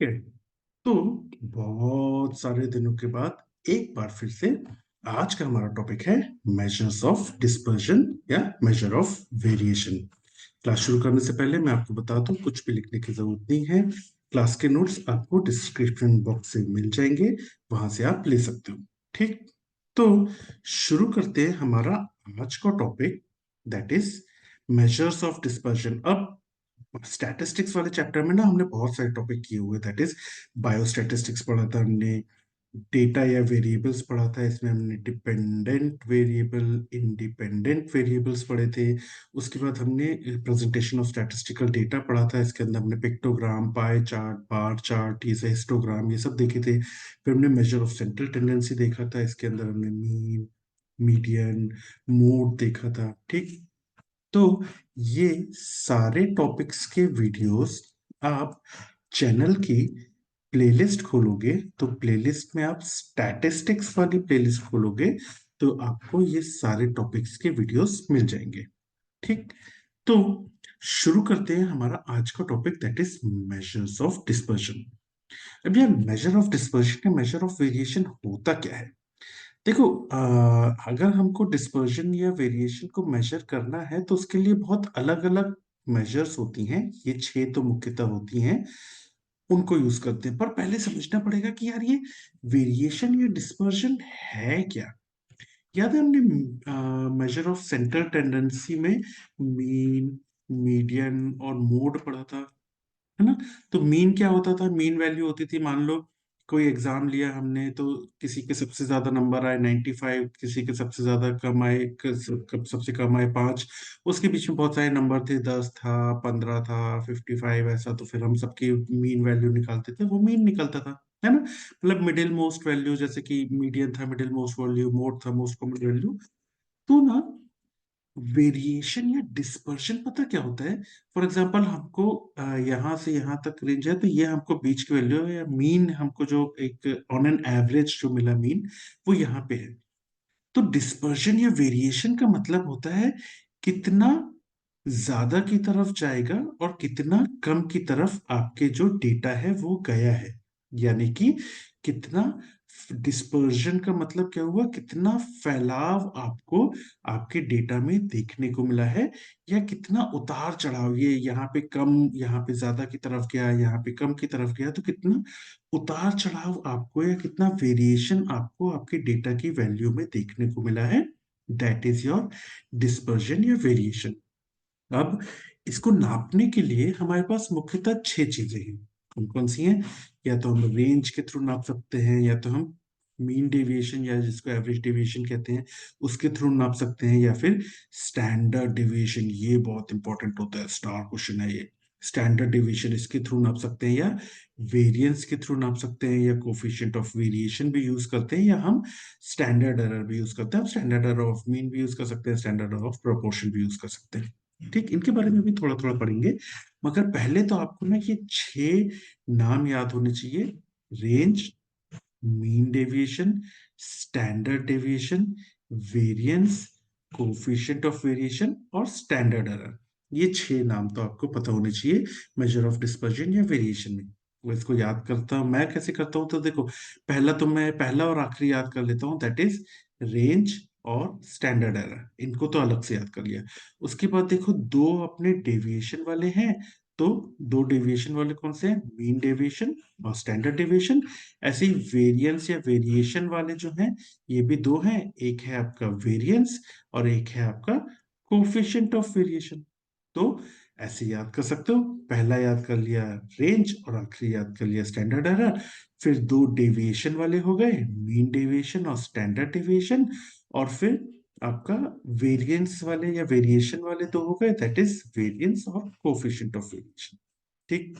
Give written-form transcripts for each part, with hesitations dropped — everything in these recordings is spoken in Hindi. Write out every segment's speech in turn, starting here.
है। तो बहुत सारे दिनों के बाद एक बार फिर से आज का हमारा टॉपिक है मेजर्स ऑफ डिस्पर्जन या मेजर ऑफ वेरिएशन। क्लास शुरू करने से पहले मैं आपको बता दूं, कुछ भी लिखने की जरूरत नहीं है। क्लास के नोट्स आपको डिस्क्रिप्शन बॉक्स से मिल जाएंगे, वहां से आप ले सकते हो। ठीक, तो शुरू करते हैं हमारा आज का topic, that is measures of dispersion. अब स्टैटिस्टिक्स वाले चैप्टर में ना हमने बहुत सारे टॉपिक किए हुए, दैट इज बायोस्टैटिस्टिक्स पढ़ा था हमने, डेटा या वेरिएबल्स पढ़ा था, इसमें हमने डिपेंडेंट वेरिएबल इंडिपेंडेंट वेरिएबल्स पढ़े थे। उसके बाद हमने प्रेजेंटेशन ऑफ स्टैटिस्टिकल डेटा पढ़ा था, इसके अंदर हमने pictogram, pie chart, bar chart, ये हिस्टोग्राम, ये सब देखे थे। फिर हमने मेजर ऑफ सेंट्रल टेंडेंसी देखा था, इसके अंदर हमने मीन, मीडियन, मोड देखा था। ठीक, तो ये सारे टॉपिक्स के वीडियोस आप चैनल की प्लेलिस्ट खोलोगे तो प्लेलिस्ट में आप स्टैटिस्टिक्स वाली प्लेलिस्ट खोलोगे तो आपको ये सारे टॉपिक्स के वीडियोस मिल जाएंगे। ठीक, तो शुरू करते हैं हमारा आज का topic, that is measures of dispersion. अब यार मेजर ऑफ डिस्पर्जन या मेजर ऑफ वेरिएशन होता क्या है? देखो, अगर हमको डिस्पर्जन या वेरिएशन को मेजर करना है तो उसके लिए बहुत अलग अलग मेजर्स होती हैं। ये 6 तो मुख्यतः होती हैं, उनको यूज करते हैं। पर पहले समझना पड़ेगा कि यार ये वेरिएशन या डिस्पर्जन है क्या। याद है हमने मेजर ऑफ सेंट्रल टेंडेंसी में मीन, मीडियन और मोड पढ़ा था, है ना? तो मीन क्या होता था? मीन वैल्यू होती थी, मान लो कोई एग्जाम लिया हमने तो किसी के सबसे ज्यादा नंबर आए 95, किसी के सबसे ज्यादा कम आए, सबसे कम आए 5, उसके बीच में बहुत सारे नंबर थे, 10 था, 15 था, 55, ऐसा। तो फिर हम सबकी मीन वैल्यू निकालते थे, वो मीन निकलता था, है ना? मतलब मिडिल मोस्ट वैल्यू, जैसे कि मीडियन था मिडिल मोस्ट वैल्यू, मोड था मोस्ट कॉमन वैल्यू। तो ना वेरिएशन या डिस्पर्शन पता क्या होता है? फॉर एग्जाम्पल हमको यहाँ से यहाँ तक रेंज है, तो ये हमको बीच की वैल्यू है, या मीन हमको जो एक ऑन एन एवरेज जो मिला मीन, वो यहाँ पे है। तो डिस्पर्शन या वेरिएशन का मतलब होता है कितना ज्यादा की तरफ जाएगा और कितना कम की तरफ आपके जो डेटा है वो गया है। यानी कि कितना डिस्पर्जन का मतलब क्या हुआ, कितना फैलाव आपको आपके डेटा में देखने को मिला है, या कितना उतार चढ़ाव, ये यहाँ पे कम यहाँ पे ज्यादा की तरफ गया, यहाँ पे कम की तरफ गया, तो कितना उतार चढ़ाव आपको या कितना वेरिएशन आपको आपके डेटा की वैल्यू में देखने को मिला है, दैट इज योर डिस्पर्जन या वेरिएशन। अब इसको नापने के लिए हमारे पास मुख्यतः 6 चीजें हैं। कौन कौन सी हैं? या तो हम रेंज के थ्रू नाप सकते हैं, या तो हम मीन डेविएशन या जिसको एवरेज डेविएशन कहते हैं उसके थ्रू नाप सकते हैं, या फिर स्टैंडर्ड डेविएशन, ये बहुत इंपॉर्टेंट होता है, स्टार क्वेश्चन है ये। स्टैंडर्ड डेविएशन इसके थ्रू नाप सकते हैं, या वेरिएंस के थ्रू नाप सकते हैं, या कोफिशिएंट ऑफ वेरिएशन भी यूज करते हैं, या हम स्टैंडर्ड एरर भी यूज करते हैं। हम स्टैंडर्ड एरर ऑफ मीन भी यूज कर सकते हैं, स्टैंडर्ड एरर ऑफ प्रोपोर्शन भी यूज कर सकते हैं। ठीक, इनके बारे में भी थोड़ा थोड़ा पढ़ेंगे, मगर पहले तो आपको ना ये 6 नाम याद होने चाहिए: range, mean deviation, standard deviation, variance, coefficient of variation और स्टैंडर्ड एरर। ये 6 नाम तो आपको पता होने चाहिए मेजर ऑफ डिस्पर्जन या वेरिएशन में। वो इसको याद करता हूं, मैं कैसे करता हूं, तो देखो, पहला तो मैं पहला और आखिरी याद कर लेता हूं, दैट इज रेंज और स्टैंडर्ड एरर, इनको तो अलग से याद कर लिया। उसके बाद देखो, दो अपने डेविएशन वाले हैं, तो दो डेविएशन वाले कौन से हैं? मीन डेविएशन और स्टैंडर्ड डेविएशन। ऐसे ही वेरिएंस या वेरिएशन वाले जो हैं, ये भी दो हैं, एक है आपका वेरिएंस और एक है आपका कोफिशिएंट ऑफ वेरिएशन। तो ऐसे याद कर सकते हो, पहला याद कर लिया रेंज और आखिरी याद कर लिया स्टैंडर्ड एरर। फिर दो डेविएशन वाले हो गए, मीन डेविएशन और स्टैंडर्ड डेविएशन। और फिर आपका वेरिएंस वाले या वेरिएशन वाले दो हो गए, दैट इज वेरिएंस और कोफिशिएंट ऑफ वेरिएशन। ठीक,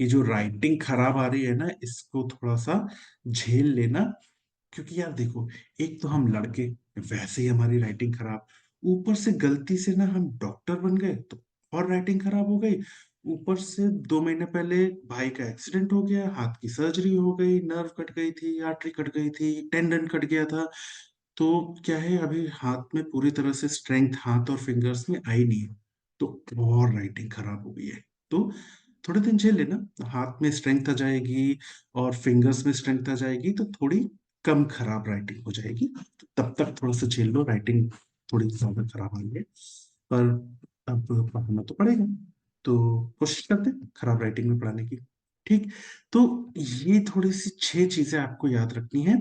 ये जो राइटिंग खराब आ रही है ना, इसको थोड़ा सा झेल लेना, क्योंकि यार देखो, एक तो हम लड़के, वैसे ही हमारी राइटिंग खराब, ऊपर से गलती से ना हम डॉक्टर बन गए तो और राइटिंग खराब हो गई। ऊपर से 2 महीने पहले भाई का एक्सीडेंट हो गया, हाथ की सर्जरी हो गई, नर्व कट गई थी, आर्टरी कट गई थी, टेंडन कट गया था। तो क्या है, अभी हाथ में पूरी तरह से स्ट्रेंथ हाथ और फिंगर्स में आई नहीं है, तो और राइटिंग खराब हो गई है। तो थोड़े दिन झेल लेना, हाथ में स्ट्रेंथ आ जाएगी और फिंगर्स में स्ट्रेंथ आ जाएगी तो थोड़ी कम खराब राइटिंग हो जाएगी। तो तब तक थोड़ा सा झेल लो, राइटिंग थोड़ी ज्यादा खराब आई है पर अब पढ़ना तो पड़ेगा, तो कोशिश करते हैं खराब राइटिंग में पढ़ाने की। ठीक, तो ये थोड़ी सी 6 चीजें आपको याद रखनी है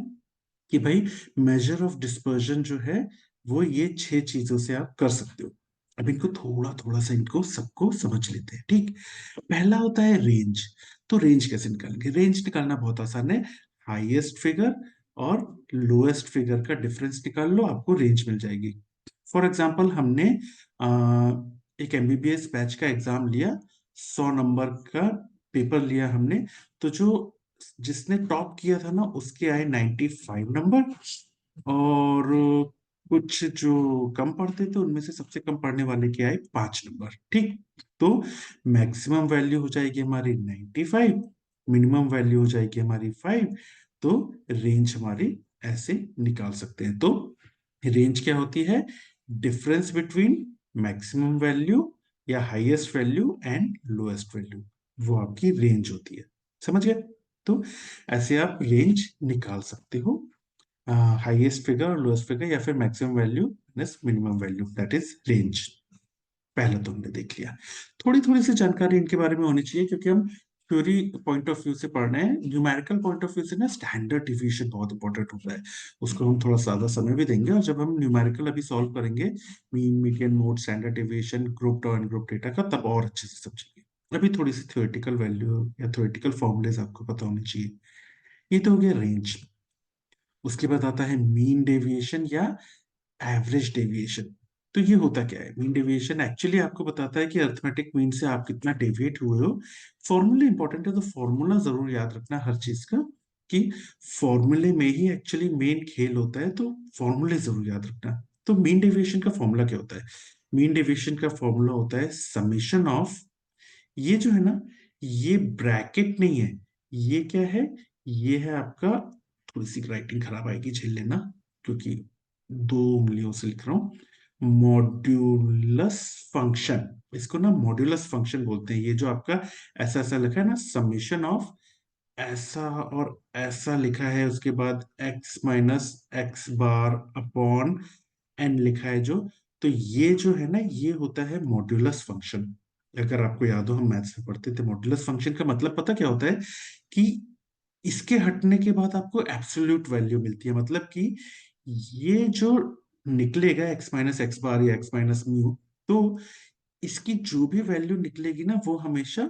कि भाई मेजर ऑफ डिस्पर्जन जो है वो ये 6 चीजों से आप कर सकते हो। अब इनको थोड़ा थोड़ा सा इनको सबको समझ लेते हैं। ठीक, पहला होता है रेंज। तो रेंज कैसे निकालेंगे? रेंज निकालना बहुत आसान है, हाईएस्ट फिगर और लोएस्ट फिगर का डिफरेंस निकाल लो, आपको रेंज मिल जाएगी। फॉर एग्जाम्पल हमने अ, एक एमबीबीएस बैच का एग्जाम लिया, 100 नंबर का पेपर लिया हमने, तो जो जिसने टॉप किया था ना उसके आए 95 नंबर, और कुछ जो कम पढ़ते थे उनमें से सबसे कम पढ़ने वाले के आए 5 नंबर। ठीक, तो मैक्सिमम वैल्यू हो जाएगी हमारी 95, मिनिमम वैल्यू हो जाएगी हमारी 5, तो रेंज हमारी ऐसे निकाल सकते हैं। तो रेंज क्या होती है? डिफरेंस बिटवीन मैक्सिमम वैल्यू या highest value and lowest value, वो आपकी रेंज होती है। समझ गए? तो ऐसे आप रेंज निकाल सकते हो, हाईएस्ट फिगर और लोएस्ट फिगर या फिर maximum value minus minimum value, that is range. पहले तो हमने देख लिया। थोड़ी थोड़ी सी जानकारी इनके बारे में होनी चाहिए क्योंकि हम थ्योरी पॉइंट ऑफ व्यू से पढ़ रहे हैं। न्यूमेरिकल पॉइंट ऑफ व्यू से ना स्टैंडर्ड डिविएशन बहुत इंपॉर्टेंट होता है, उसको हम थोड़ा ज्यादा समय भी देंगे, और जब हम न्यूमेरिकल अभी सॉल्व करेंगे mean median mode standard deviation group two and group data का, तब और अच्छे से समझेंगे। अभी थोड़ी सी थ्योरेटिकल वैल्यू या थ्योरेटिकल फॉर्मूलेज आपको पता होनी चाहिए। ये तो हो गया रेंज। उसके बाद आता है मीन डेविएशन या एवरेज डेविएशन। तो ये होता क्या है? मीन डेविएशन एक्चुअली आपको बताता है कि अर्थमेटिक मीन से आप कितना डेविएट हुए हो। फॉर्मूला इंपॉर्टेंट है, तो फॉर्मूला जरूर याद रखना हर चीज का, कि फॉर्मूले में ही एक्चुअली मेन खेल होता है, तो फॉर्मूले जरूर याद रखना। तो मीन डेविएशन का फॉर्मूला क्या होता है? मीन डेविएशन का फॉर्मूला होता है समेशन ऑफ, ये जो है ना, ये ब्रैकेट नहीं है, ये क्या है? ये है आपका, थोड़ी सी राइटिंग खराब आएगी झेल लेना क्योंकि 2 उंगलियों से लिख रहा हूं, मॉड्यूलस फंक्शन। इसको ना मॉड्यूलस फंक्शन बोलते हैं। ये जो आपका ऐसा ऐसा लिखा है ना, समेशन ऑफ ऐसा और ऐसा लिखा है, उसके बाद X minus X bar upon N लिखा है जो, तो ये जो है ना ये होता है मॉड्यूलस फंक्शन। अगर आपको याद हो हम मैथ्स में पढ़ते थे, मॉड्यूलस फंक्शन का मतलब पता क्या होता है? कि इसके हटने के बाद आपको एब्सोल्यूट वैल्यू मिलती है, मतलब कि ये जो निकलेगा एक्स माइनस एक्स बार या एक्स माइनस म्यू, तो इसकी जो भी वैल्यू निकलेगी ना वो हमेशा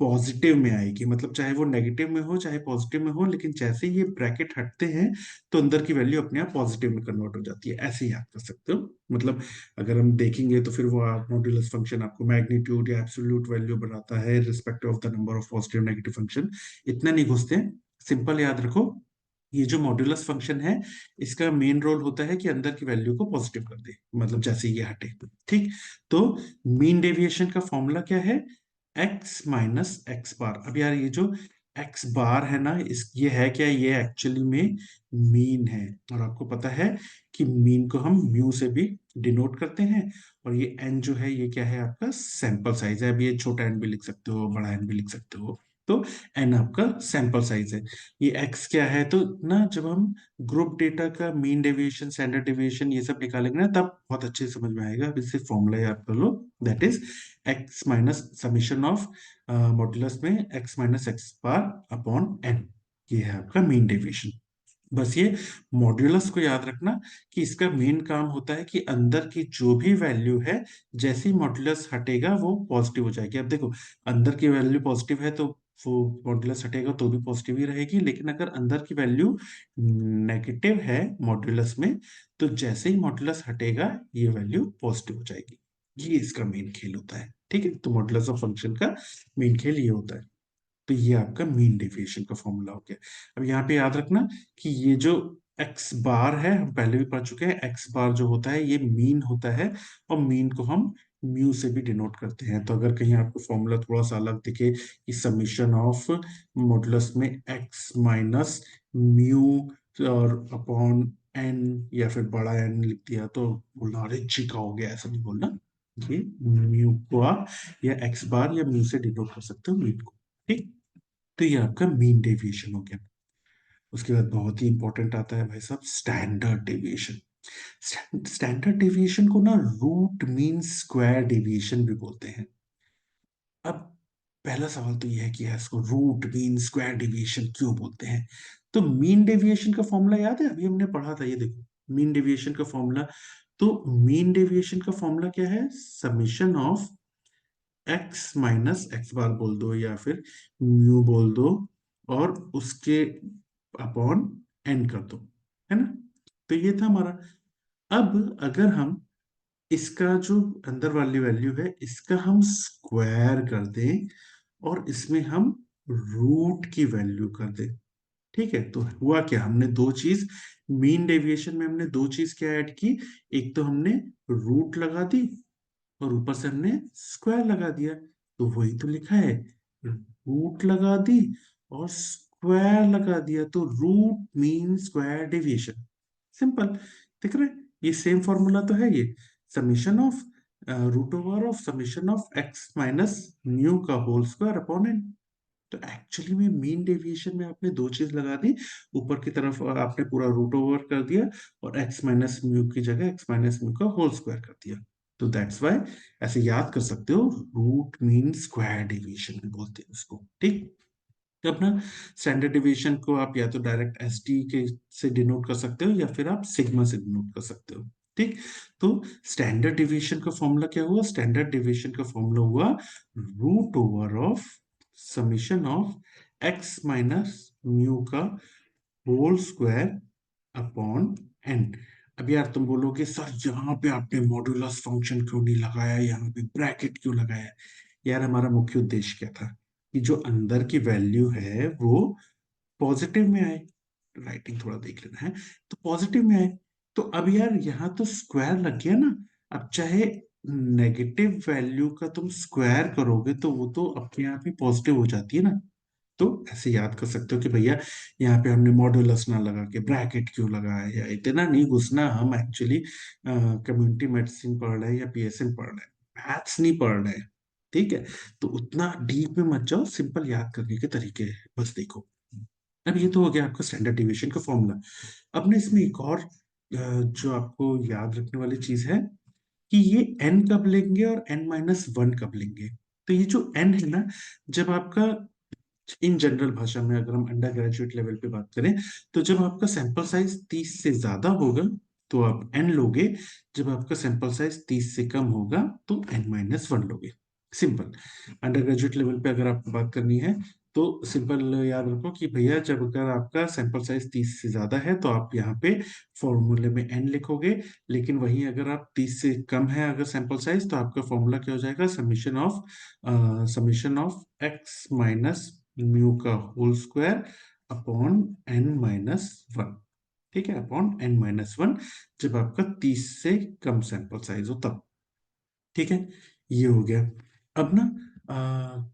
पॉजिटिव में आएगी। मतलब चाहे वो नेगेटिव में हो चाहे पॉजिटिव में हो, लेकिन जैसे ही ये ब्रैकेट हटते हैं तो अंदर की वैल्यू अपने आप पॉजिटिव में कन्वर्ट हो जाती है। ऐसे याद कर सकते हो। मतलब अगर हम देखेंगे तो फिर वो मॉड्यूलस फंक्शन आपको मैग्नीट्यूड या एब्सोल्यूट वैल्यू बनाता है respective of the number of positive negative function. इतना नहीं घुसते हैं, सिंपल याद रखो। ये जो मॉड्यूलस फंक्शन है इसका मेन रोल होता है कि अंदर की वैल्यू को पॉजिटिव कर दे, मतलब जैसे ये हटे। ठीक, तो मीन डेविएशन का फॉर्मूला क्या है? एक्स माइनस एक्स बार। अब यार ये जो एक्स बार है ना, इस ये है क्या? ये एक्चुअली में मीन है, और आपको पता है कि मीन को हम म्यू से भी डिनोट करते हैं, और ये एन जो है ये क्या है? आपका सैंपल साइज है। अब ये छोटा एन भी लिख सकते हो, बड़ा एन भी लिख सकते हो, तो एन आपका सैंपल साइज है। ये एक्स क्या है? तो ना जब हम ग्रुप डेटा का मीन डेविएशन स्टैंडर्ड डेविएशन ये सब निकालेंगे ना, तब बहुत अच्छे से समझ में आएगा। अब इससे फॉर्मूला याद कर लो, that is X minus summation of modulus में X minus X bar upon N, ये है आपका मीन डेविएशन। बस ये मॉड्यूलस को याद रखना कि इसका मेन काम होता है कि अंदर की जो भी वैल्यू है, जैसे ही मॉड्यूलस हटेगा वो पॉजिटिव हो जाएगी। अब देखो, अंदर की वैल्यू पॉजिटिव है तो वो मॉड्यूलस हटेगा तो भी पॉजिटिव ही रहेगी, लेकिन अगर अंदर की वैल्यू नेगेटिव है मॉड्यूलस में, तो जैसे ही मॉड्यूलस हटेगा ये वैल्यू पॉजिटिव हो जाएगी। ये इसका मेन खेल होता है। ठीक है, तो मॉड्यूलस ऑफ फंक्शन का मेन खेल ये होता है। तो ये आपका मीन डेविएशन का फॉर्मूला हो गया। अब यहाँ पे याद रखना कि ये जो एक्स बार है, हम पहले भी पढ़ चुके हैं, एक्स बार जो होता है ये मीन होता है, और मीन को हम म्यू से भी डिनोट करते हैं। तो अगर कहीं आपको फॉर्मूला थोड़ा सा अलग दिखे कि समीशन ऑफ मॉडुलस में एक्स माइनस म्यू और अपॉन एन, या फिर बड़ा एन लिख दिया, तो बोलना अरे जी का हो गया, ऐसा नहीं बोलना। ये म्यू को आप या एक्स बार या म्यू से डिनोट कर सकते हो मीन को। ठीक, तो ये आपका मीन डेविएशन हो गया। उसके बाद बहुत ही इंपॉर्टेंट आता है भाई साहब स्टैंडर्ड डेविएशन। स्टैंडर्ड डेविएशन को ना रूट मीन स्क्वायर डेविएशन भी बोलते हैं। अब पहला सवाल तो यह है कि इसको रूट मीन स्क्वायर डेविएशन क्यों बोलते हैं। तो मीन डेविएशन का फॉर्मूला याद है, अभी हमने पढ़ा था, ये देखो मीन डेविएशन का फॉर्मूला। तो मीन डेविएशन का फॉर्मूला क्या है, summation of X minus X bar बोल दो या फिर म्यू बोल दो और उसके अपॉन एन कर दो, है ना। तो ये था हमारा। अब अगर हम इसका जो अंदर वाली वैल्यू है इसका हम स्क्वायर कर दें और इसमें हम रूट की वैल्यू कर दें, ठीक है, तो हुआ क्या, हमने दो चीज, मीन डेविएशन में हमने दो चीज क्या ऐड की, एक तो हमने रूट लगा दी और ऊपर से हमने स्क्वायर लगा दिया। तो वही तो लिखा है, रूट लगा दी और स्क्वायर लगा दिया, तो root mean square deviation. Simple, दिख रहा है, ये सेम फॉर्मूला तो है ये, summation of root over of summation of X minus mu का होल स्क्वायर अपॉन एन। तो एक्चुअली में मीन डेविएशन में आपने दो चीज लगा दी, ऊपर की तरफ आपने पूरा रूट ओवर कर दिया और एक्स माइनस म्यू की जगह एक्स माइनस म्यू का होल स्क्वायर कर दिया। तो दैट्स वाई ऐसे याद कर सकते हो, रूट मीन स्क्वायर डेविएशन भी बोलते हैं उसको। ठीक, तो अपना स्टैंडर्ड डेविएशन को आप या तो डायरेक्ट एस टी के से डिनोट कर सकते हो या फिर आप सिग्मा से डिनोट कर सकते हो। ठीक, तो स्टैंडर्ड डेविएशन का फॉर्मूला क्या हुआ, स्टैंडर्ड डेविएशन का फॉर्मूला हुआ root over of summation of X minus mu का होल स्क्वायर अपॉन एन। अब यार तुम बोलोगे सर यहाँ पे आपने मॉड्यूलस फंक्शन क्यों नहीं लगाया, यहाँ पे ब्रैकेट क्यों लगाया। यार हमारा मुख्य उद्देश्य क्या था कि जो अंदर की वैल्यू है वो पॉजिटिव में आए, राइटिंग थोड़ा देख लेना है, तो पॉजिटिव में आए। तो अब यार यहाँ तो स्क्वायर लग गया ना, अब चाहे नेगेटिव वैल्यू का तुम स्क्वायर करोगे तो वो तो अपने आप ही पॉजिटिव हो जाती है ना। तो ऐसे याद कर सकते हो कि भैया यहाँ पे हमने मॉड्यूलस ना लगा के ब्रैकेट क्यों लगाया, या इतना नहीं घुसना, हम एक्चुअली कम्युनिटी मेडिसिन पढ़ रहे हैं या पीएसएम पढ़ रहे हैं, मैथ्स नहीं पढ़ रहे हैं। ठीक है, तो उतना डीप में मत जाओ, सिंपल याद करने के तरीके हैं, बस देखो। अब ये तो हो गया आपका स्टैंडर्ड डिविएशन का फॉर्मूला। अब ना इसमें एक और जो आपको याद रखने वाली चीज है कि ये n कब लेंगे और n-1 कब लेंगे। तो ये जो n है ना, जब आपका इन जनरल भाषा में अगर हम अंडर ग्रेजुएट लेवल पे बात करें, तो जब आपका सैंपल साइज 30 से ज्यादा होगा तो आप n लोगे, जब आपका सैंपल साइज 30 से कम होगा तो n-1 लोगे। सिंपल, अंडर ग्रेजुएट लेवल पे अगर आपको बात करनी है तो सिंपल याद रखो कि भैया जब अगर आपका सैंपल साइज 30 से ज्यादा है तो आप यहाँ पे फॉर्मूले में n लिखोगे, लेकिन वहीं अगर आप 30 से कम है अगर सैंपल साइज तो आपका फॉर्मूला क्या हो जाएगा, summation of X minus mu का होल स्क्वायर अपॉन n-1। ठीक है, अपॉन n-1 जब आपका 30 से कम सैंपल साइज हो तब। ठीक है, ये हो गया। अब ना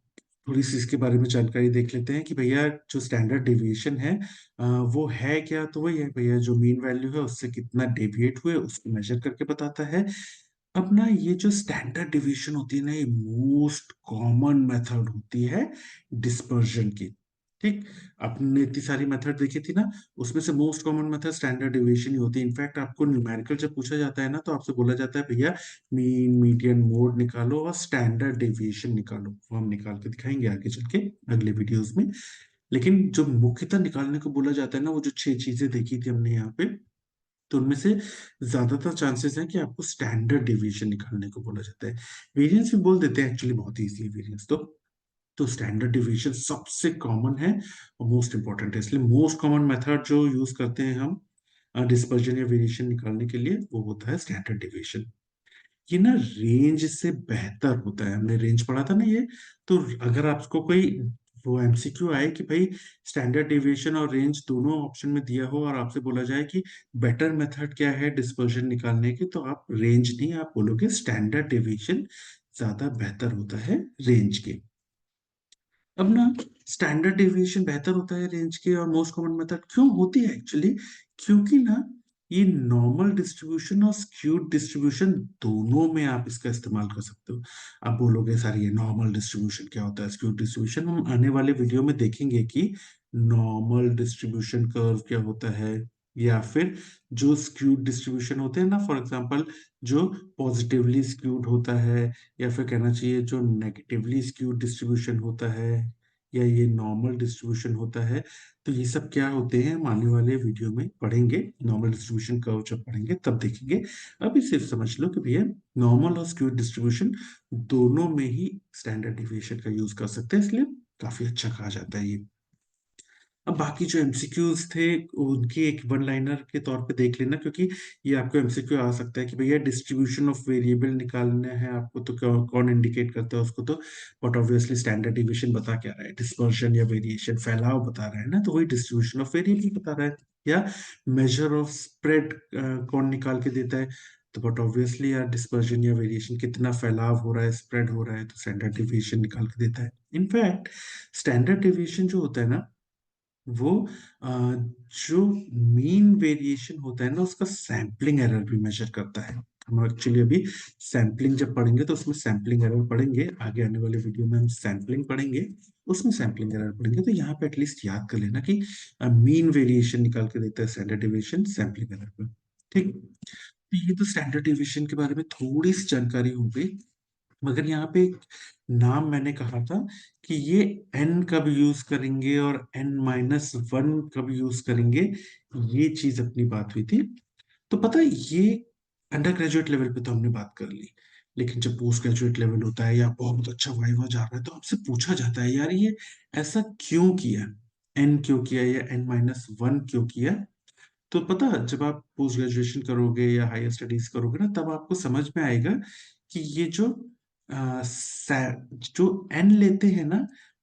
थोड़ी सी इसके बारे में जानकारी देख लेते हैं कि भैया जो स्टैंडर्ड डेविएशन है वो है क्या। तो वही है भैया, जो मीन वैल्यू है उससे कितना डेविएट हुए उसको मेजर करके बताता है। अब ना ये जो स्टैंडर्ड डिवीजन होती है ना, ये मोस्ट कॉमन मेथड होती है डिस्पर्जन की। ठीक, आपने इतनी सारी मेथड देखी थी ना, उसमें से most common method standard division ही होती है। इनफैक्ट आपको न्यूमेरिकल जब पूछा जाता है ना तो आपसे बोला जाता है भैया मीन मीडियन मोड निकालो और स्टैंडर्ड डेविएशन निकालो, वो हम निकाल के दिखाएंगे आगे चल के अगले वीडियोस में। लेकिन जो मुख्यतः निकालने को बोला जाता है ना, वो जो छह चीजें देखी थी हमने यहाँ पे, तो उनमें से ज्यादातर चांसेस हैं कि आपको स्टैंडर्ड डेविएशन निकालने को बोला जाता है। वेरिएंस भी बोल देते हैं, एक्चुअली बहुत ईजी है वेरिएंस तो स्टैंडर्ड डेविएशन सबसे कॉमन है और मोस्ट इंपॉर्टेंट है, इसलिए मोस्ट कॉमन मेथड जो यूज करते हैं हम डिस्पर्जन या वेरिएशन निकालने के लिए वो होता है स्टैंडर्ड डेविएशन। ये ना रेंज से बेहतर होता है, हमने रेंज पढ़ा था ना ये। तो अगर आपको कोई वो एमसीक्यू आए कि भाई स्टैंडर्ड डेविएशन और रेंज दोनों ऑप्शन में दिया हो और आपसे बोला जाए कि बेटर मेथड क्या है डिस्पर्जन निकालने की, तो आप रेंज नहीं, आप बोलोगे स्टैंडर्ड डेविएशन ज्यादा बेहतर होता है रेंज के। अब ना स्टैंडर्ड डेविएशन बेहतर होता है रेंज के और मोस्ट कॉमन मेथड क्यों होती है एक्चुअली, क्योंकि ना ये नॉर्मल डिस्ट्रीब्यूशन और स्क्यूड डिस्ट्रीब्यूशन दोनों में आप इसका इस्तेमाल कर सकते हो। आप बोलोगे सर ये नॉर्मल डिस्ट्रीब्यूशन क्या होता है, स्क्यूड डिस्ट्रीब्यूशन हम आने वाले वीडियो में देखेंगे कि नॉर्मल डिस्ट्रीब्यूशन कर्व क्या होता है, या फिर जो स्क्यूड डिस्ट्रीब्यूशन होते हैं ना, फॉर एग्जांपल जो पॉजिटिवली स्क्यूड होता है, या फिर कहना चाहिए जो नेगेटिवली स्क्यूड डिस्ट्रीब्यूशन होता है, या ये नॉर्मल डिस्ट्रीब्यूशन होता है। तो ये सब क्या होते हैं हम आने वाले वीडियो में पढ़ेंगे, नॉर्मल डिस्ट्रीब्यूशन कर्व जब पढ़ेंगे तब देखेंगे। अभी सिर्फ समझ लो कि भैया नॉर्मल और स्क्यूड डिस्ट्रीब्यूशन दोनों में ही स्टैंडर्ड डिविएशन का यूज कर सकते हैं, इसलिए काफी अच्छा कहा जाता है ये। अब बाकी जो एमसीक्यूज थे उनकी एक वन लाइनर के तौर पे देख लेना, क्योंकि ये आपको एमसीक्यू आ सकता है कि भैया डिस्ट्रीब्यूशन ऑफ वेरिएबल निकालना है आपको, तो कौन इंडिकेट करता है उसको, तो बट ऑब्वियसली स्टैंडर्ड डिविएशन बता क्या रहा है, डिस्पर्शन या वेरिएशन फैलाव बता रहा है ना, तो वही डिस्ट्रीब्यूशन ऑफ वेरिएबल बता रहा है। या मेजर ऑफ स्प्रेड कौन निकाल के देता है, तो बट ऑब्वियसली यार डिस्पर्जन या वेरिएशन कितना फैलाव हो रहा है, स्प्रेड हो रहा है, तो स्टैंडर्ड डिविएशन निकाल के देता है। इनफैक्ट स्टैंडर्ड डिविएशन जो होता है ना, वो अ, जो मीन वेरिएशन होता है ना उसका सैम्पलिंग एरर भी मेजर करता है। हम एक्चुअली अभी सैम्पलिंग जब पढ़ेंगे तो उसमें सैम्पलिंग एरर पढ़ेंगे, आगे आने वाले वीडियो में हम सैम्पलिंग पढ़ेंगे, उसमें सैम्पलिंग एरर पढ़ेंगे। तो यहाँ पे एटलीस्ट याद कर लेना कि मीन वेरिएशन निकाल के देता है स्टैंडर्ड डिविएशन सैम्पलिंग एरर पर। ठीक, तो ये तो स्टैंडर्ड डिविएशन के बारे में थोड़ी सी जानकारी हो गई। मगर यहाँ पे एक नाम मैंने कहा था कि ये n कब यूज करेंगे और n-1 कब यूज करेंगे, ये चीज अपनी बात हुई थी। तो पता है ये अंडर ग्रेजुएट लेवल पे तो हमने बात कर ली, लेकिन जब पोस्ट ग्रेजुएट लेवल होता है या बहुत अच्छा वाइवा जा रहा है तो आपसे पूछा जाता है यार ये ऐसा क्यों किया, n क्यों किया या n-1 क्यों किया। तो पता जब आप पोस्ट ग्रेजुएशन करोगे या हायर स्टडीज करोगे ना, तब आपको समझ में आएगा कि ये जो एन लेते हैं ना,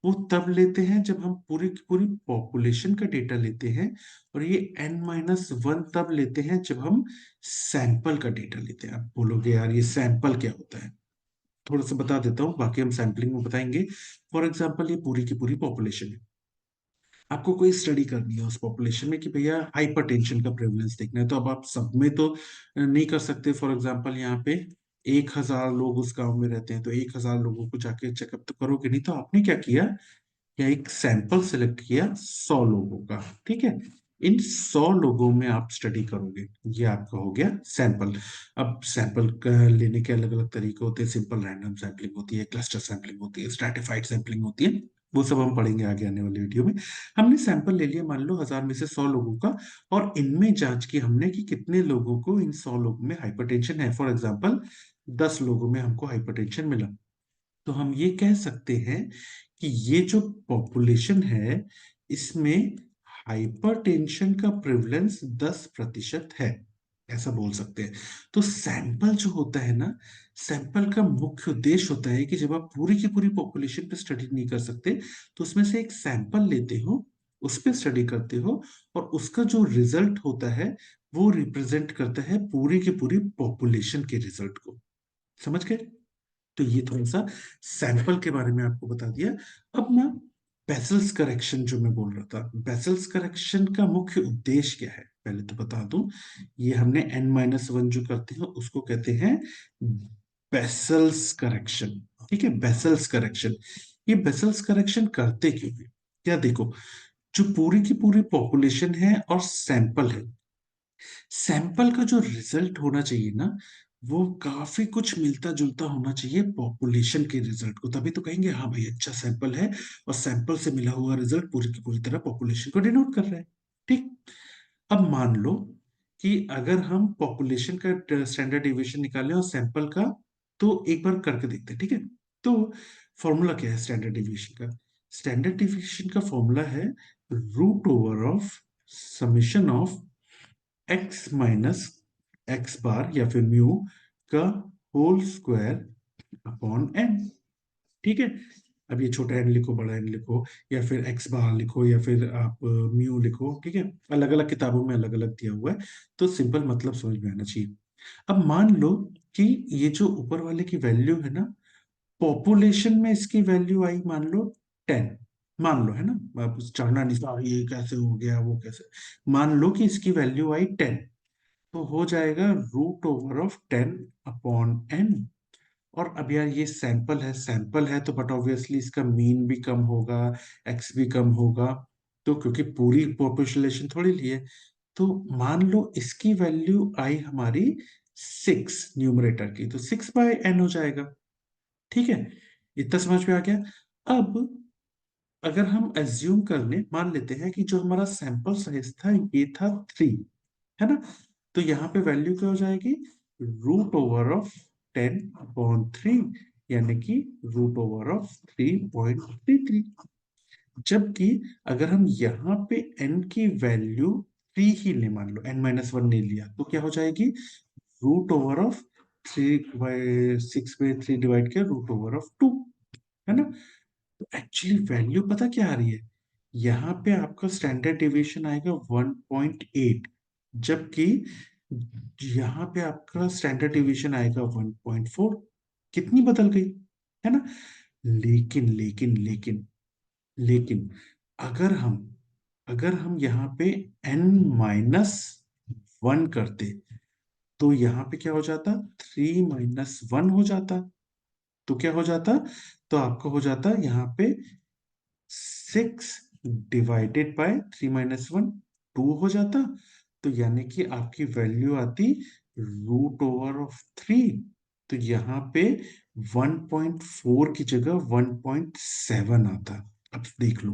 वो तब लेते हैं जब हम पूरी की पूरी पॉपुलेशन का डेटा लेते हैं, और ये n-1 तब लेते हैं जब हम सैंपल का डेटा लेते हैं। आप बोलोगे यार ये सैंपल क्या होता है, थोड़ा सा बता देता हूँ, बाकी हम सैंपलिंग में बताएंगे। फॉर एग्जाम्पल ये पूरी की पूरी पॉपुलेशन है, आपको कोई स्टडी करनी है उस पॉपुलेशन में कि भैया हाइपरटेंशन का प्रेवलेंस देखना है, तो अब आप सब में तो नहीं कर सकते। फॉर एग्जांपल यहाँ पे 1,000 लोग उस गांव में रहते हैं, तो 1,000 लोगों को जाके चेकअप तो करोगे नहीं, तो आपने क्या किया, या एक सैंपल सिलेक्ट किया 100 लोगों का, ठीक है, इन 100 लोगों में आप स्टडी करोगे, ये आपका हो गया सैंपल। अब सैंपल लेने के अलग अलग तरीके होते हैं, सिंपल रैंडम सैंपलिंग होती है, क्लस्टर सैंपलिंग होती है, स्ट्रैटिफाइड सैंपलिंग होती है, वो सब हम पढ़ेंगे आगे आने वाले वीडियो में। हमने सैंपल ले लिया मान लो 1,000 में से 100 लोगों का, और इनमें जांच की हमने कि कितने लोगों को इन 100 लोगों में हाइपरटेंशन है। फॉर एग्जाम्पल 10 लोगों में हमको हाइपरटेंशन मिला, तो हम ये कह सकते हैं कि ये जो पॉपुलेशन है इसमें हाइपरटेंशन का प्रेवलेंस 10% है, ऐसा बोल सकते हैं। तो सैंपल जो होता है ना, सैंपल का मुख्य उद्देश्य होता है कि जब आप पूरी की पूरी पॉपुलेशन पे स्टडी नहीं कर सकते, तो उसमें से एक सैंपल लेते हो, उस पे स्टडी करते हो, और उसका जो रिजल्ट होता है वो रिप्रेजेंट करता है पूरी की पूरी पॉपुलेशन के रिजल्ट को। समझ गए? तो ये थोड़ा सा सैंपल के बारे में आपको बता दिया। अब ना बेसल्स करेक्शन जो मैं बोल रहा था, बेसल्स करेक्शन का मुख्य उद्देश्य क्या है पहले तो बता दूं। ये हमने n-1 जो करते हैं उसको कहते हैं बेसल्स करेक्शन। ठीक है, बेसल्स करेक्शन। ये बेसल्स करेक्शन करते क्यों है, क्या देखो, जो पूरी की पूरी पॉपुलेशन है और सैंपल है, सैंपल का जो रिजल्ट होना चाहिए ना, वो काफी कुछ मिलता जुलता होना चाहिए पॉपुलेशन के रिजल्ट को, तभी तो कहेंगे हाँ भाई अच्छा सैंपल है, और सैंपल से मिला हुआ रिजल्ट पूरी की पूरी तरह पॉपुलेशन को डिनोट कर रहा है। ठीक, अब मान लो कि अगर हम पॉपुलेशन का स्टैंडर्ड डिविएशन निकालें और सैंपल का, तो एक बार करके देखते हैं, ठीक है। तो फॉर्मूला क्या है स्टैंडर्ड डिविएशन का, स्टैंडर्ड डिविएशन का फॉर्मूला है root over of summation of X minus X bar या फिर म्यू का होल स्क्वायर अपॉन एन। ठीक है, अब ये छोटा एन लिखो, बड़ा एन लिखो, या फिर एक्स बार लिखो, या फिर आप म्यू लिखो, ठीक है, अलग अलग किताबों में अलग अलग दिया हुआ है, तो सिंपल मतलब समझ में आना चाहिए। अब मान लो कि ये जो ऊपर वाले की वैल्यू है ना, पॉपुलेशन में इसकी वैल्यू आई मान लो 10, मान लो है ना, आप चढ़ना नहीं ये कैसे हो गया वो कैसे, मान लो कि इसकी वैल्यू आई 10, तो हो जाएगा √10/n। और अब यार ये सैंपल है तो बट ऑब्वियसली इसका मीन भी कम होगा, एक्स भी कम होगा, तो क्योंकि पूरी पॉपुलेशन थोड़ी ली है। तो मान लो इसकी वैल्यू आई हमारी 6 न्यूमरेटर की, तो 6/n हो जाएगा। ठीक है, इतना समझ में आ गया। अब अगर हम एज्यूम कर ले, मान लेते हैं कि जो हमारा सैंपल साइज था ये था 3, है ना, तो यहाँ पे वैल्यू क्या हो जाएगी, √10/3, यानी कि √3.33। जबकि अगर हम यहाँ पे n की वैल्यू 3 ही ले, मान लो n-1 नहीं लिया, तो क्या हो जाएगी, √3/6/3 डिवाइड किया √2, है ना। तो एक्चुअली वैल्यू पता क्या आ रही है, यहाँ पे आपका स्टैंडर्ड डेविएशन आएगा 1.8, जबकि यहाँ पे आपका स्टैंडर्ड डेविएशन आएगा 1.4। कितनी बदल गई, है ना। लेकिन लेकिन लेकिन लेकिन अगर हम यहाँ पे n-1 करते, तो यहाँ पे क्या हो जाता, 3-1 हो जाता। तो क्या हो जाता, तो आपका हो जाता यहाँ पे 6 डिवाइडेड बाय 3-1, 2 हो जाता। तो यानी कि आपकी वैल्यू आती √3। तो यहाँ पे 1.4 की जगह 1.7 आता। अब देख लो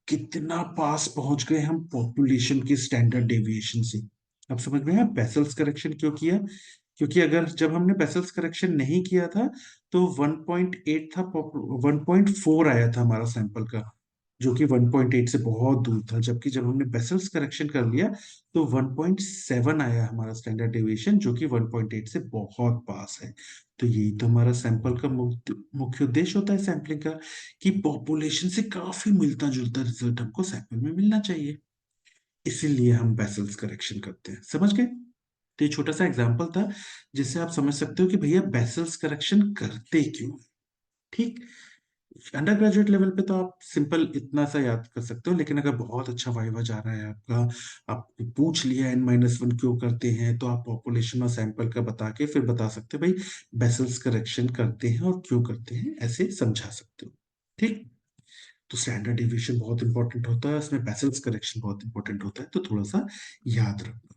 कितना पास पहुंच गए हम पॉपुलेशन की स्टैंडर्ड डेविएशन से। अब समझ में आया बेसल्स करेक्शन क्यों किया, क्योंकि अगर जब हमने बेसल्स करेक्शन नहीं किया था तो 1.8 था, 1.4 आया था हमारा सैंपल का, जो कि 1.8 से बहुत दूर था। जबकि जब हमने बेसल्स करेक्शन कर लिया तो 1.7 आया हमारा स्टैंडर्ड डेविएशन, जो कि 1.8 से बहुत पास है। तो यही तो हमारा सैंपल का मुख्य उद्देश्य होता है सैंपलिंग का, कि पॉपुलेशन से काफी मिलता जुलता रिजल्ट हमको सैंपल में मिलना चाहिए। इसीलिए हम बेसल्स करेक्शन करते हैं, समझ गए। तो ये छोटा सा एग्जांपल था जिससे आप समझ सकते हो कि भैया बेसल्स करेक्शन करते क्यों हैं। ठीक। अंडर ग्रेजुएट लेवल पे तो आप सिंपल इतना सा याद कर सकते हो, लेकिन अगर बहुत अच्छा वाइवा जा रहा है आपका, आप पूछ लिया n-1 क्यों करते हैं, तो आप पॉपुलेशन और सैंपल का बता के फिर बता सकते हो भाई बेसल्स करेक्शन करते हैं और क्यों करते हैं, ऐसे समझा सकते हो। ठीक। तो स्टैंडर्ड डेविएशन बहुत इंपॉर्टेंट होता है, इसमें बेसल्स करेक्शन बहुत इंपॉर्टेंट होता है, तो थोड़ा सा याद रखना।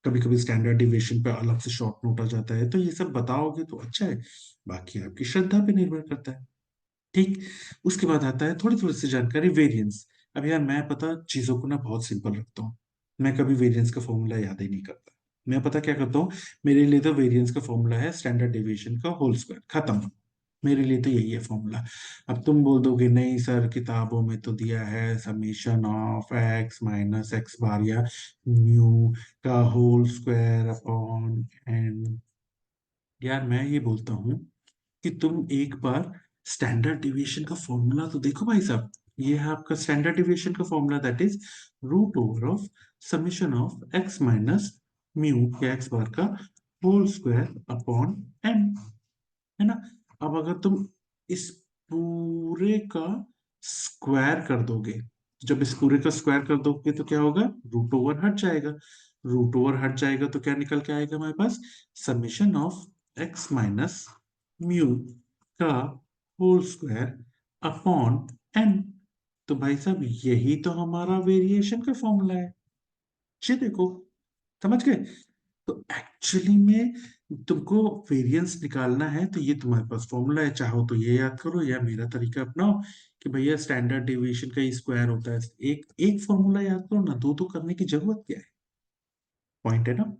कभी कभी स्टैंडर्ड डिविएशन पे अलग से शॉर्ट नोट आ जाता है, तो ये सब बताओगे तो अच्छा है, बाकी आपकी श्रद्धा पे निर्भर करता है। ठीक। उसके बाद आता है थोड़ी थोड़ी सी जानकारी वेरिएंस। अब यार मैं पता चीजों को ना बहुत सिंपल रखता हूँ, मैं कभी वेरिएंस का फॉर्मूला याद ही नहीं करता। मैं पता क्या करता हूँ, मेरे लिए तो वेरिएंस का फॉर्मूला है स्टैंडर्ड डेविएशन का होल स्क्वायर, खत्म। मेरे लिए तो यही है फॉर्मूला। अब तुम बोल दोगे नहीं सर किताबों में तो दिया है समीशन ऑफ x-x बार या म्यू का होल स्क्वायर अपॉन एन। यार मैं ये बोलता हूँ कि तुम एक बार स्टैंडर्ड डिविएशन का फॉर्मूला तो देखो भाई साहब। ये है आपका स्टैंडर्ड डिविएशन का फॉर्मूला, दैट इज √ऑफ समीशन ऑफ x-म्यू या एक्स बार का होल स्क्वायर अपॉन एन, है ना। अब अगर तुम इस पूरे का स्क्वायर कर दोगे, जब इस पूरे का स्क्वायर कर दोगे तो क्या होगा, √ओवर हट जाएगा। √ओवर हट जाएगा तो क्या निकल के आएगा हमारे पास, समीशन ऑफ x-म्यू का होल स्क्वायर अपॉन एन। तो भाई साहब यही तो हमारा वेरिएशन का फॉर्मूला है। जी देखो, समझ गए। तो एक्चुअली में तुमको वेरिएंस निकालना है तो ये तुम्हारे पास फॉर्मूला है, चाहो तो ये याद करो या मेरा तरीका अपनाओ कि भैया स्टैंडर्ड डेविएशन का ही स्क्वायर होता है। एक एक फॉर्मूला याद करो ना, दो करने की जरूरत क्या है, पॉइंट है ना।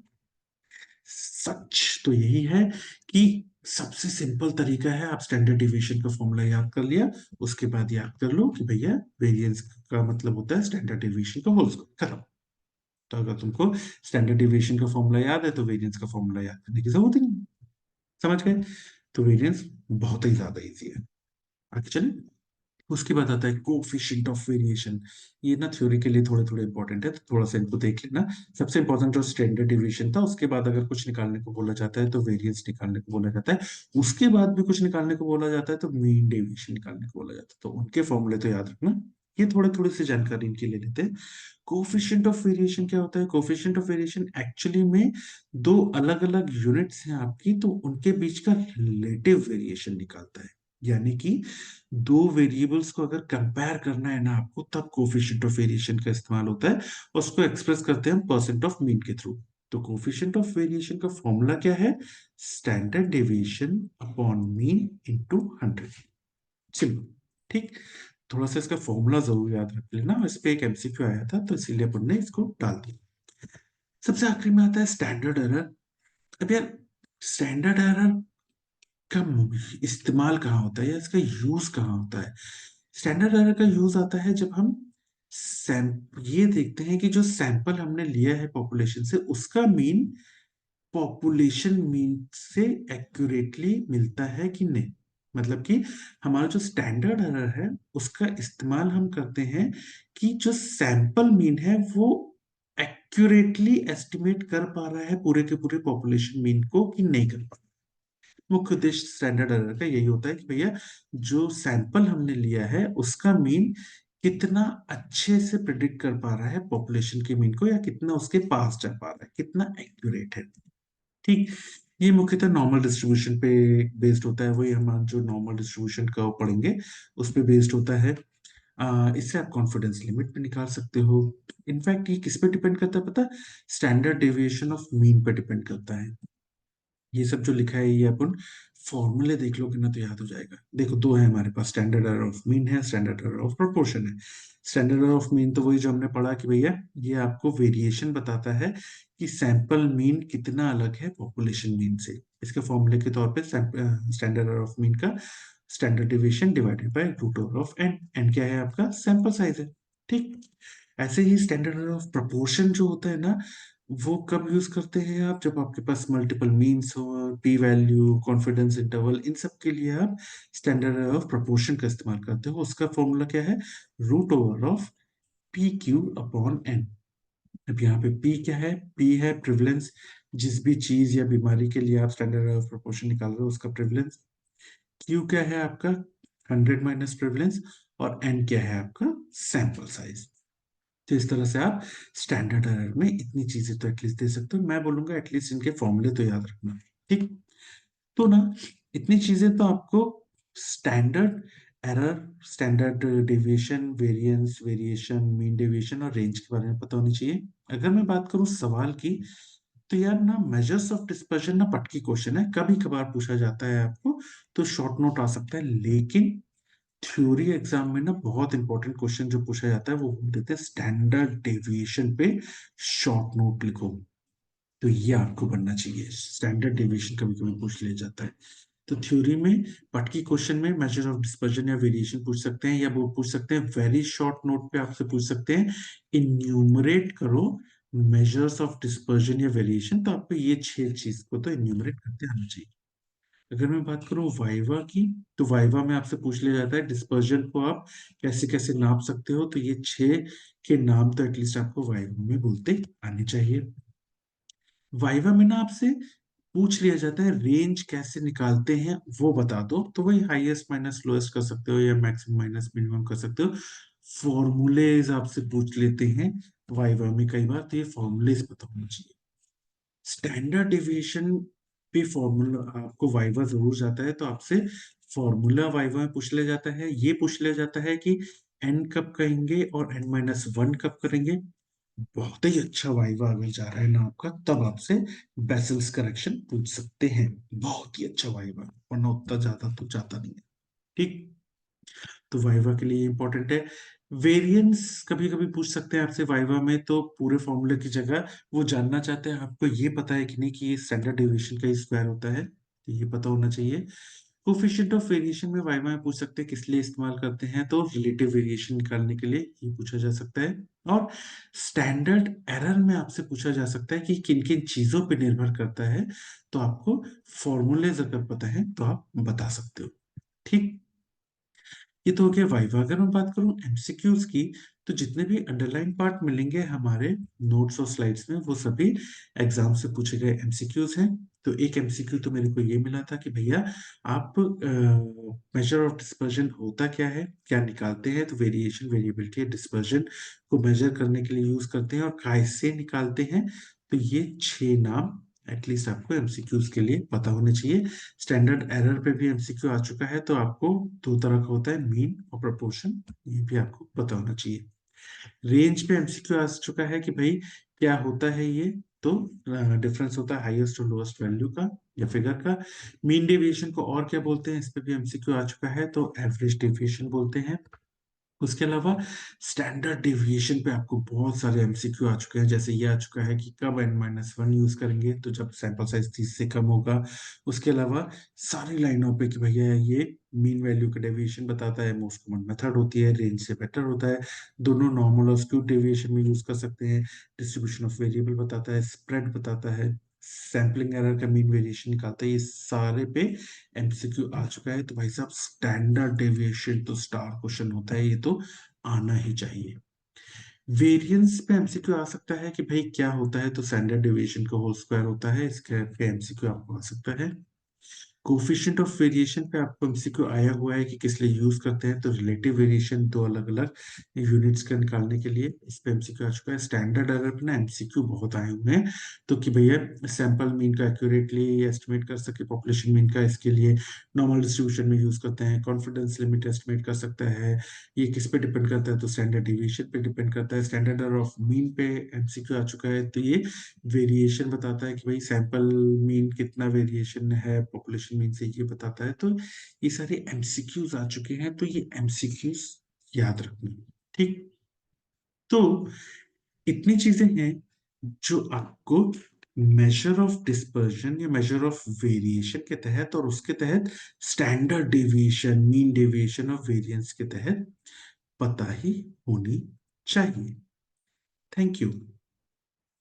सच तो यही है कि सबसे सिंपल तरीका है, आप स्टैंडर्ड डेविएशन का फॉर्मूला याद कर लिया, उसके बाद याद कर लो कि भैया वेरिएंस का मतलब होता है स्टैंडर्ड डेविएशन का होल स्क्वायर, खत्म। तो अगर तुमको स्टैंडर्ड डेविएशन का फॉर्मूला याद है तो वेरिएंस का फॉर्मूला याद करने की जरूरत ही नहीं। समझ गए। तो वेरिएंस बहुत ही ज्यादा इजी है। आगे चले। उसके बाद आता है कोफिशिएंट ऑफ वेरिएशन। ये ना थ्योरी के लिए थोड़े थोड़े इंपॉर्टेंट है, तो थोड़ा सा इनको देख लेना। सबसे इंपॉर्टेंट जो स्टैंडर्ड डेविएशन था, उसके बाद अगर कुछ निकालने को बोला जाता है तो वेरिएंस निकालने को बोला जाता है। उसके बाद भी कुछ निकालने को बोला जाता है तो मीन डेविएशन निकालने को बोला जाता है, तो उनके फॉर्मूले तो याद रखना। ये थोड़े थोड़ी सी जानकारी इनकी ले लेते हैं। कोफिशिएंट ऑफ वेरिएशन क्या होता है? कोफिशिएंट ऑफ वेरिएशन एक्चुअली में दो अलग अलग यूनिट्स हैं आपकी, तो उनके बीच का रिलेटिव वेरिएशन निकालता है। यानी कि दो वेरिएबल्स को अगर कंपेयर करना है ना आपको, तब कोफिशिएंट ऑफ वेरिएशन का इस्तेमाल होता है। उसको एक्सप्रेस करते हैं हम परसेंट ऑफ मीन के थ्रू। तो कोफिशिएंट ऑफ वेरिएशन का फॉर्मूला क्या है? Standard deviation upon mean into 100। Simple. ठीक। थोड़ा सा इसका फॉर्मूला जरूर याद रख लेना, इस पे एक एमसीक्यू आया था तो इसीलिए अपन ने इसको डाल दिया। सबसे आखिरी में आता है स्टैंडर्ड एरर। अब यार, स्टैंडर्ड एरर का इस्तेमाल कहाँ होता है या इसका यूज कहाँ होता है? स्टैंडर्ड एरर का यूज आता है जब हम ये देखते हैं कि जो सैंपल हमने लिया है पॉपुलेशन से, उसका मीन पॉपुलेशन मीन से एक्यूरेटली मिलता है कि नहीं। मतलब कि हमारा जो स्टैंडर्ड एरर है उसका इस्तेमाल हम करते हैं कि जो सैंपल मीन है वो एक्यूरेटली एस्टिमेट कर पा रहा है पूरे के पूरे पॉपुलेशन मीन को कि नहीं कर पा रहा। मुख्य उद्देश्य स्टैंडर्ड एरर का यही होता है कि भैया, जो सैंपल हमने लिया है उसका मीन कितना अच्छे से प्रिडिक्ट कर पा रहा है पॉपुलेशन के मीन को, या कितना उसके पास जा पा रहा है, कितना एक्यूरेट है। ठीक। ये मुख्यतः नॉर्मल डिस्ट्रीब्यूशन पे बेस्ड होता है। वही हम जो नॉर्मल डिस्ट्रीब्यूशन कर्व पढ़ेंगे उस पे बेस्ड होता है। इससे आप कॉन्फिडेंस लिमिट भी निकाल सकते हो। इनफैक्ट ये किस पे डिपेंड करता है पता है? स्टैंडर्ड डेविएशन ऑफ मीन पे डिपेंड करता है। ये सब जो लिखा है ये अपन फॉर्मूले देख लोगे ना तो याद हो जाएगा। देखो, दो है हमारे पास, स्टैंडर्ड एरर ऑफ मीन है, स्टैंडर्ड एरर ऑफ प्रोपोर्शन है। स्टैंडर्ड एरर ऑफ मीन तो वही जो हमने पढ़ा कि भैया ये आपको वेरिएशन बताता है कि सैंपल मीन कितना अलग है पॉपुलेशन मीन से। इसके फॉर्मूले के तौर पे स्टैंडर्ड एरर ऑफ मीन का standard deviation divided by root over of N. N क्या है आपका? सैंपल साइज है। ठीक। ऐसे ही स्टैंडर्ड एरर ऑफ प्रोपोर्शन जो होता है ना, वो कब यूज करते हैं आप? जब आपके पास मल्टीपल मीन्स हो, पी वैल्यू, कॉन्फिडेंस इंटरवल, इन सब के लिए आप स्टैंडर्ड एरर ऑफ प्रोपोर्शन का इस्तेमाल करते हो। उसका फॉर्मूला क्या है? Root over of P Q upon N. अब यहाँ पे पी क्या है? पी है प्रिवलेंस। जिस भी चीज या बीमारी के लिए आप स्टैंडर्ड एरर ऑफ प्रोपोर्शन निकाल रहे हो उसका प्रिवलेंस। क्यू क्या है आपका? 100 माइनस प्रिवलेंस। और एन क्या है आपका? Sample size. तो इस तरह से आप स्टैंडर्ड एरर में इतनी चीजें तो एटलीस्ट दे सकते हो। मैं बोलूंगा एटलीस्ट इनके फॉर्मूले तो याद रखना। ठीक। तो ना, इतनी चीजें तो आपको standard error, standard deviation, variance, variation, mean deviation और रेंज के बारे में पता होनी चाहिए। अगर मैं बात करूं सवाल की, तो यार ना, मेजर्स ऑफ डिस्पर्शन ना पटकी क्वेश्चन है, कभी कभार पूछा जाता है आपको, तो शॉर्ट नोट आ सकता है। लेकिन थ्योरी एग्जाम में ना बहुत इंपॉर्टेंट क्वेश्चन जो पूछा जाता है वो देते हैं स्टैंडर्ड डेविएशन पे शॉर्ट नोट लिखो। तो ये आपको बनना चाहिए। स्टैंडर्ड डेविएशन कभी कभी पूछ लिया जाता है। तो थ्योरी में पटकी क्वेश्चन में मेजर ऑफ डिस्पर्जन या वेरिएशन पूछ सकते हैं, या वो पूछ सकते हैं वेरी शॉर्ट नोट पे आपसे पूछ सकते हैं इन्यूमरेट करो मेजर्स ऑफ डिस्पर्जन या वेरिएशन। तो आपको ये 6 चीज को तो इन्यूमरेट करते आना चाहिए। अगर मैं बात करूं वाइवा की, तो वाइवा में आपसे पूछ लिया जाता है डिस्पर्जन को आप कैसे कैसे नाप सकते हो। तो ये 6 के नाम तो एटलीस्ट आपको वाइवा में बोलते आने चाहिए। वाइवा में ना आपसे पूछ लिया जाता है रेंज कैसे निकालते हैं वो बता दो। तो वही हाईएस्ट माइनस लोएस्ट कर सकते हो या मैक्सिमम माइनस मिनिमम कर सकते हो। फॉर्मूलेज आपसे पूछ लेते हैं वाइवा में कई बार, तो ये फॉर्मूलेज पता होना चाहिए। स्टैंडर्ड डेविएशन पे फॉर्मूला आपको वाइवा जरूर जाता है, तो आपसे फॉर्मूला वाइवा में पूछ लिया जाता है। ये पूछ लिया जाता है कि एन कब करेंगे और एन माइनस वन कब करेंगे। बहुत ही अच्छा वाइवा अगर जा रहा है ना आपका, तब आपसे बेसल्स करेक्शन पूछ सकते हैं। बहुत ही अच्छा वाइवा, वरना उतना ज्यादा तो जाता नहीं है। ठीक। तो वाइवा के लिए इंपॉर्टेंट है। वेरिएंस कभी कभी पूछ सकते हैं आपसे वाइवा में, तो पूरे फॉर्मूले की जगह वो जानना चाहते हैं आपको ये पता है कि नहीं कि ये स्टैंडर्ड डेविएशन का स्क्वायर होता है, तो ये पता होना चाहिए। कोफिशिएंट ऑफ वेरिएशन में वाइवा में पूछ सकते हैं किस लिए इस्तेमाल करते हैं, तो रिलेटिव वेरिएशन निकालने के लिए ये पूछा जा सकता है। और स्टैंडर्ड एरर में आपसे पूछा जा सकता है कि किन किन चीजों पर निर्भर करता है, तो आपको फॉर्मूलेज अगर पता है तो आप बता सकते हो। ठीक। ये तो हो गया वाइवा। अगर मैं बात करूं एमसीक्यूज की, तो जितने भी अंडरलाइन पार्ट मिलेंगे हमारे नोट्स और स्लाइड्स में, वो सभी एग्जाम से पूछे गए एमसीक्यूज हैं। तो एक एमसीक्यू तो मेरे को ये मिला था कि भैया आप मेजर ऑफ डिस्पर्जन होता क्या है, क्या निकालते हैं। तो वेरिएशन, वेरिएबिलिटी, डिस्पर्जन को मेजर करने के लिए यूज करते हैं और कैसे निकालते हैं। तो ये 6 नाम एटलीस्ट आपको एमसीक्यूज के लिए पता होने चाहिए। स्टैंडर्ड एरर पे भी एमसीक्यू आ चुका है, तो आपको 2 तरह का होता है, मीन और प्रोपोर्शन, ये भी आपको पता होना चाहिए। रेंज पे एमसीक्यू आ चुका है कि भाई क्या होता है ये। तो डिफरेंस होता है हाईएस्ट और लोएस्ट वैल्यू का या फिगर का। मीन डेविएशन को और क्या बोलते हैं, इस पे भी एमसीक्यू आ चुका है, तो एवरेज डेविएशन बोलते हैं। उसके अलावा स्टैंडर्ड डेविएशन पे आपको बहुत सारे एमसीक्यू आ चुके हैं, जैसे ये आ चुका है कि कब n-1 यूज करेंगे, तो जब सैंपल साइज 30 से कम होगा। उसके अलावा सारी लाइनों पे कि भैया ये मीन वैल्यू का डेविएशन बताता है, मोस्ट कॉमन मेथड होती है, रेंज से बेटर होता है। दोनों नॉर्मल और स्क्यूड डेविएशन में यूज कर सकते हैं। डिस्ट्रीब्यूशन ऑफ वेरिएबल बताता है, स्प्रेड बताता है, सैम्पलिंग एरर का मीन वेरिएशन निकालता है। ये सारे पे एमसीक्यू आ चुका है। तो भाई साहब स्टैंडर्ड डेविएशन तो स्टार क्वेश्चन होता है, ये तो आना ही चाहिए। वेरिएंस पे एमसीक्यू आ सकता है कि भाई क्या होता है, तो स्टैंडर्ड डेविएशन का होल स्क्वायर होता है, इसके पे एमसीक्यू आपको आ सकता है। कोफिशिएंट ऑफ वेरिएशन पे आपको एमसीक्यू आया हुआ है कि किस लिए यूज करते हैं, तो रिलेटिव वेरिएशन, दो अलग अलग यूनिट्स का निकालने के लिए इस पे एमसीक्यू आ चुका है। स्टैंडर्ड एरर पे ना एमसीक्यू बहुत आए हुए हैं, तो कि भैया सैंपल मीन का एक्यूरेटली एस्टिमेट कर सके पॉपुलेशन मीन का, इसके लिए नॉर्मल डिस्ट्रीब्यूशन में यूज करते हैं। कॉन्फिडेंस लिमिट एस्टिमेट कर सकता है, ये किस पे डिपेंड करता है, तो स्टैंडर्ड डिविएशन पे डिपेंड करता है। स्टैंडर्ड एरर ऑफ मीन पे एमसीक्यू आ चुका है, तो ये वेरिएशन बताता है कि भाई सैंपल मीन कितना वेरिएशन है पॉपुलेशन मीन से, ये बताता है। तो ये सारे एमसीक्यूज आ चुके हैं, तो ये एमसीक्यूज याद रखना। ठीक, तो इतनी चीजें हैं जो आपको मेजर ऑफ डिस्पर्जन या मेजर ऑफ वेरिएशन के तहत और उसके तहत स्टैंडर्ड डेविएशन, मीन डेविएशन और वेरिएंस के तहत पता ही होनी चाहिए। Thank you.